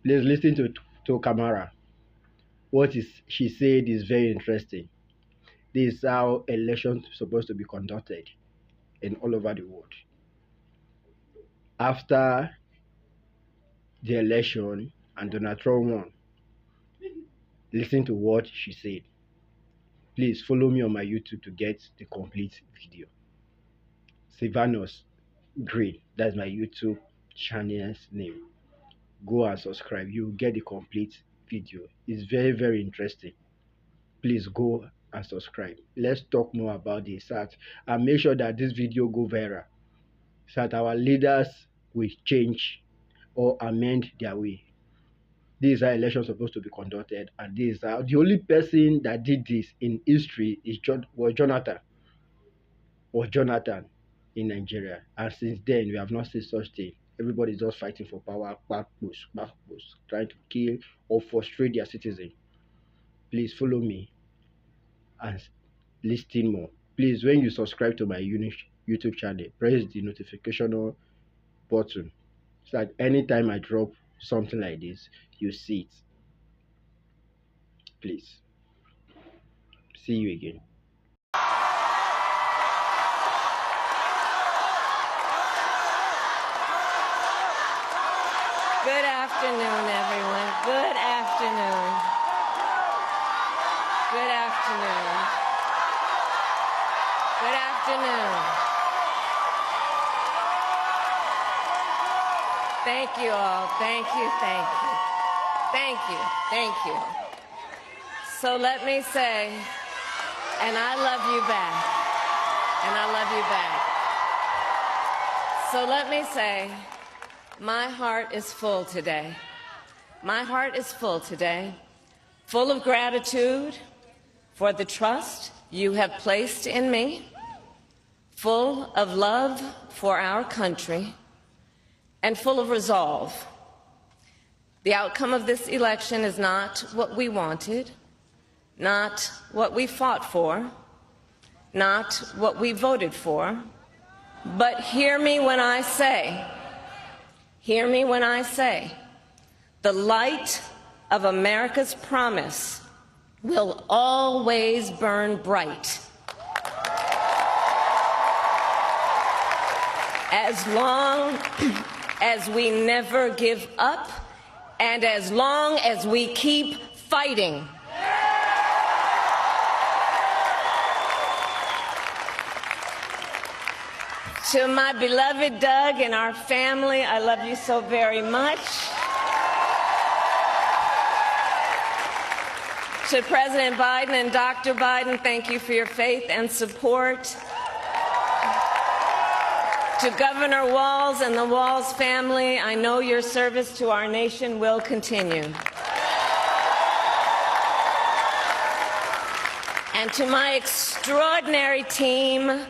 Please listen to Kamara. What is she said is very interesting. This is how elections supposed to be conducted in all over the world. After the election and Donald Trump won, listen to what she said. Please follow me on my YouTube to get the complete video. Sylvanus Green, that's my YouTube channel's name. Go and subscribe. You get the complete video. It's very, very interesting. Please go and subscribe. Let's talk more about this and make sure that this video go viral so that our leaders will change or amend their way. This is how elections supposed to be conducted, and this is how the only person that did this in history was Jonathan in Nigeria. And since then we have not seen such thing. Everybody is just fighting for power, back push, trying to kill or frustrate their citizens. Please follow me and listen more. Please, when you subscribe to my YouTube channel, press the notification button so that anytime I drop something like this, you see it. Please. See you again. Good afternoon, everyone. Good afternoon. Good afternoon. Good afternoon. Thank you all. Thank you, thank you. Thank you, thank you. So let me say, and I love you back. And I love you back. So let me say, my heart is full today. My heart is full today, full of gratitude for the trust you have placed in me, full of love for our country, and full of resolve. The outcome of this election is not what we wanted, not what we fought for, not what we voted for, but hear me when I say, the light of America's promise will always burn bright. As long as we never give up and as long as we keep fighting. To my beloved Doug and our family, I love you so very much. To President Biden and Dr. Biden, thank you for your faith and support. To Governor Walz and the Walz family, I know your service to our nation will continue. And to my extraordinary team,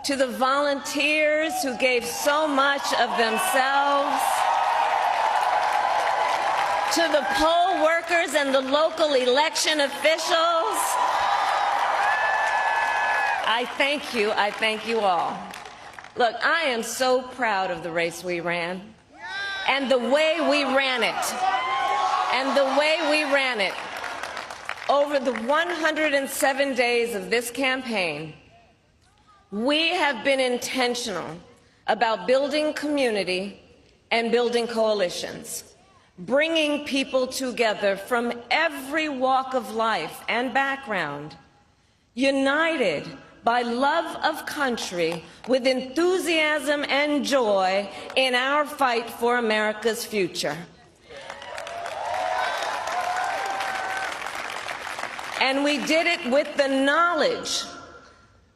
to the volunteers who gave so much of themselves, to the poll workers and the local election officials, I thank you all. Look, I am so proud of the race we ran and the way we ran it. Over the 107 days of this campaign, we have been intentional about building community and building coalitions, bringing people together from every walk of life and background, united by love of country with enthusiasm and joy in our fight for America's future. And we did it with the knowledge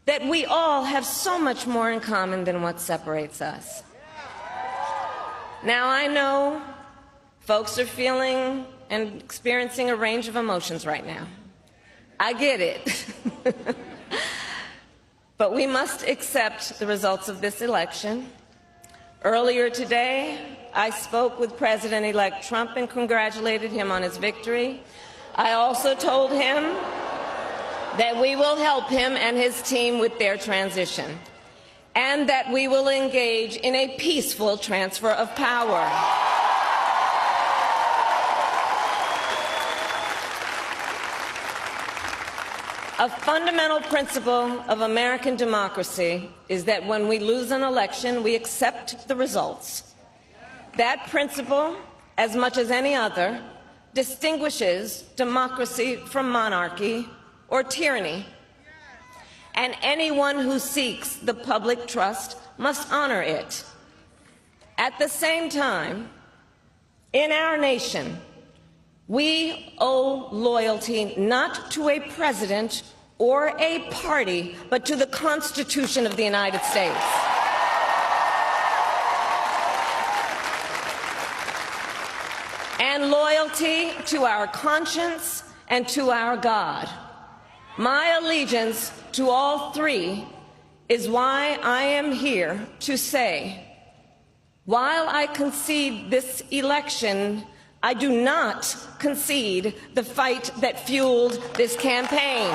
that we all have so much more in common than what separates us. Now, I know folks are feeling and experiencing a range of emotions right now. I get it. But we must accept the results of this election. Earlier today, I spoke with President-elect Trump and congratulated him on his victory. I also told him that we will help him and his team with their transition, and that we will engage in a peaceful transfer of power. A fundamental principle of American democracy is that when we lose an election, we accept the results. That principle, as much as any other, distinguishes democracy from monarchy or tyranny. And anyone who seeks the public trust must honor it. At the same time, in our nation, we owe loyalty not to a president or a party, but to the Constitution of the United States. And loyalty to our conscience and to our God. My allegiance to all three is why I am here to say, while I concede this election, I do not concede the fight that fueled this campaign.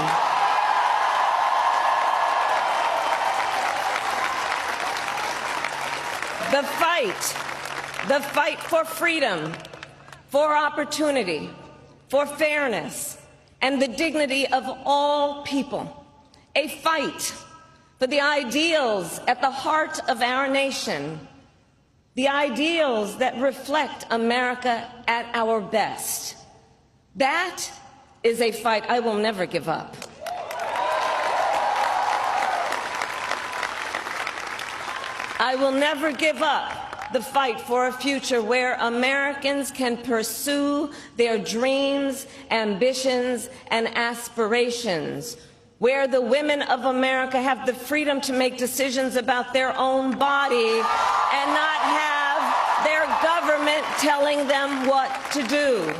The fight for freedom, for opportunity, for fairness, and the dignity of all people. A fight for the ideals at the heart of our nation, the ideals that reflect America at our best. That is a fight I will never give up. I will never give up the fight for a future where Americans can pursue their dreams, ambitions, and aspirations, where the women of America have the freedom to make decisions about their own body and not have their government telling them what to do.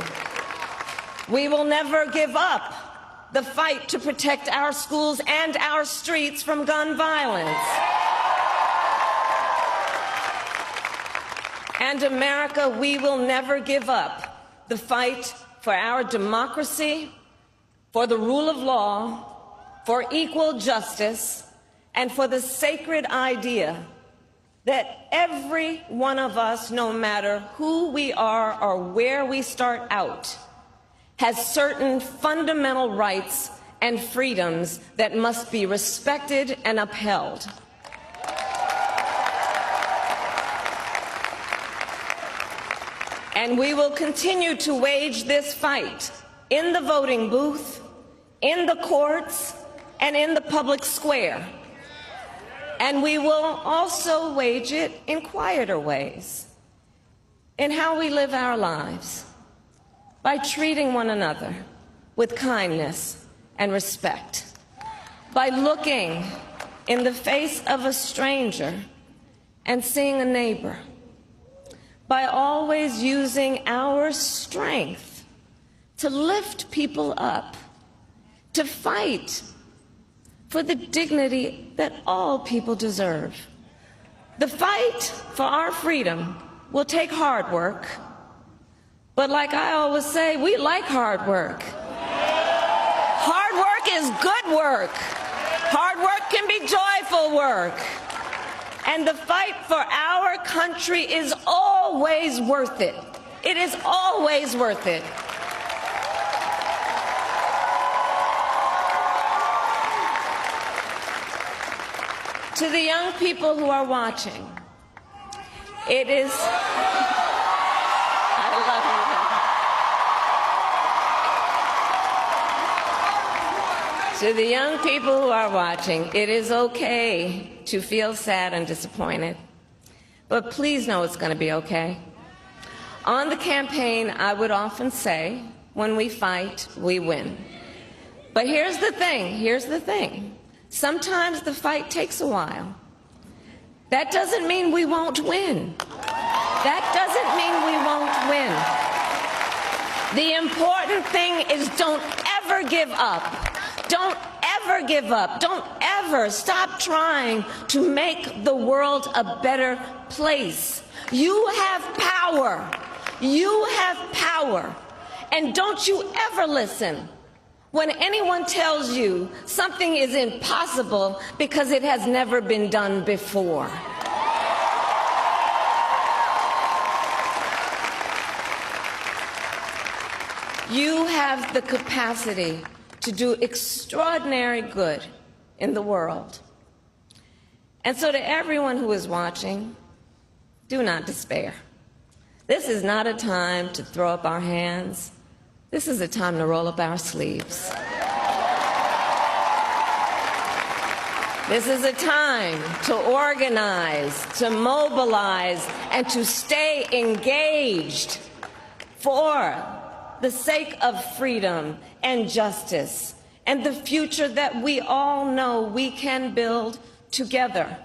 We will never give up the fight to protect our schools and our streets from gun violence. And America, we will never give up the fight for our democracy, for the rule of law, for equal justice, and for the sacred idea that every one of us, no matter who we are or where we start out, has certain fundamental rights and freedoms that must be respected and upheld. And we will continue to wage this fight in the voting booth, in the courts, and in the public square. And we will also wage it in quieter ways, in how we live our lives, by treating one another with kindness and respect, by looking in the face of a stranger and seeing a neighbor, by always using our strength to lift people up, to fight for the dignity that all people deserve. The fight for our freedom will take hard work, but like I always say, we like hard work. Hard work is good work. Hard work can be joyful work. And the fight for our country is always worth it. It is always worth it. To the young people who are watching, it is... I love you. To the young people who are watching, it is okay to feel sad and disappointed, but please know it's going to be okay. On the campaign, I would often say, when we fight, we win. But here's the thing. Sometimes the fight takes a while. That doesn't mean we won't win. That doesn't mean we won't win. The important thing is don't ever give up. Don't ever give up. Don't ever stop trying to make the world a better place. You have power. You have power. And don't you ever listen when anyone tells you something is impossible because it has never been done before. You have the capacity to do extraordinary good in the world. And so to everyone who is watching, do not despair. This is not a time to throw up our hands. This is a time to roll up our sleeves. This is a time to organize, to mobilize, and to stay engaged for the sake of freedom and justice and the future that we all know we can build together.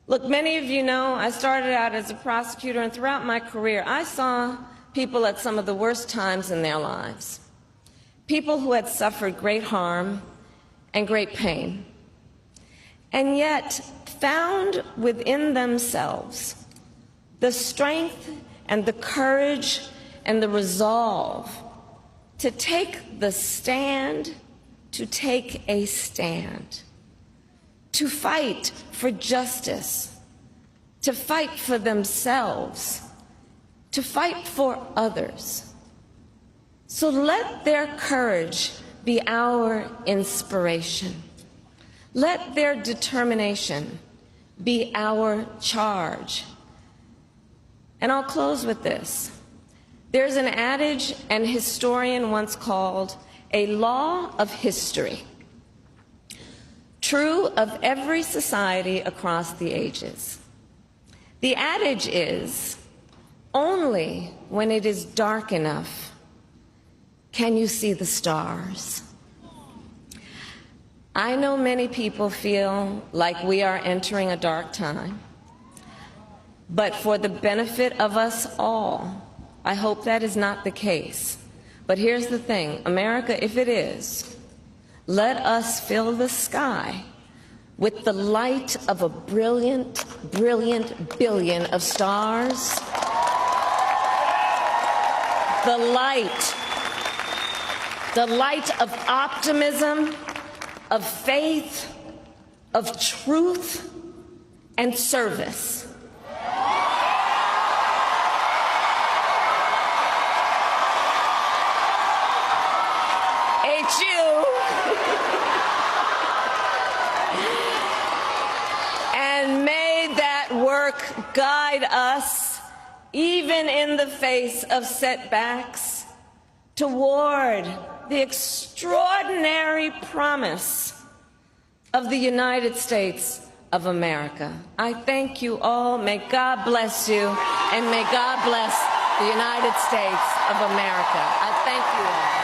Look, many of you know I started out as a prosecutor, and throughout my career I saw people at some of the worst times in their lives. People who had suffered great harm and great pain, and yet found within themselves the strength and the courage and the resolve to take the stand, to take a stand, to fight for justice, to fight for themselves, to fight for others. So let their courage be our inspiration. Let their determination be our charge. And I'll close with this. There's an adage an historian once called a law of history, true of every society across the ages. The adage is, only when it is dark enough can you see the stars. I know many people feel like we are entering a dark time, but for the benefit of us all, I hope that is not the case. But here's the thing, America, if it is, let us fill the sky with the light of a brilliant, brilliant billion of stars. The light of optimism, of faith, of truth, and service. HU. And may that work guide us, even in the face of setbacks, toward the extraordinary promise of the United States of America. I thank you all. May God bless you, and may God bless the United States of America. I thank you all.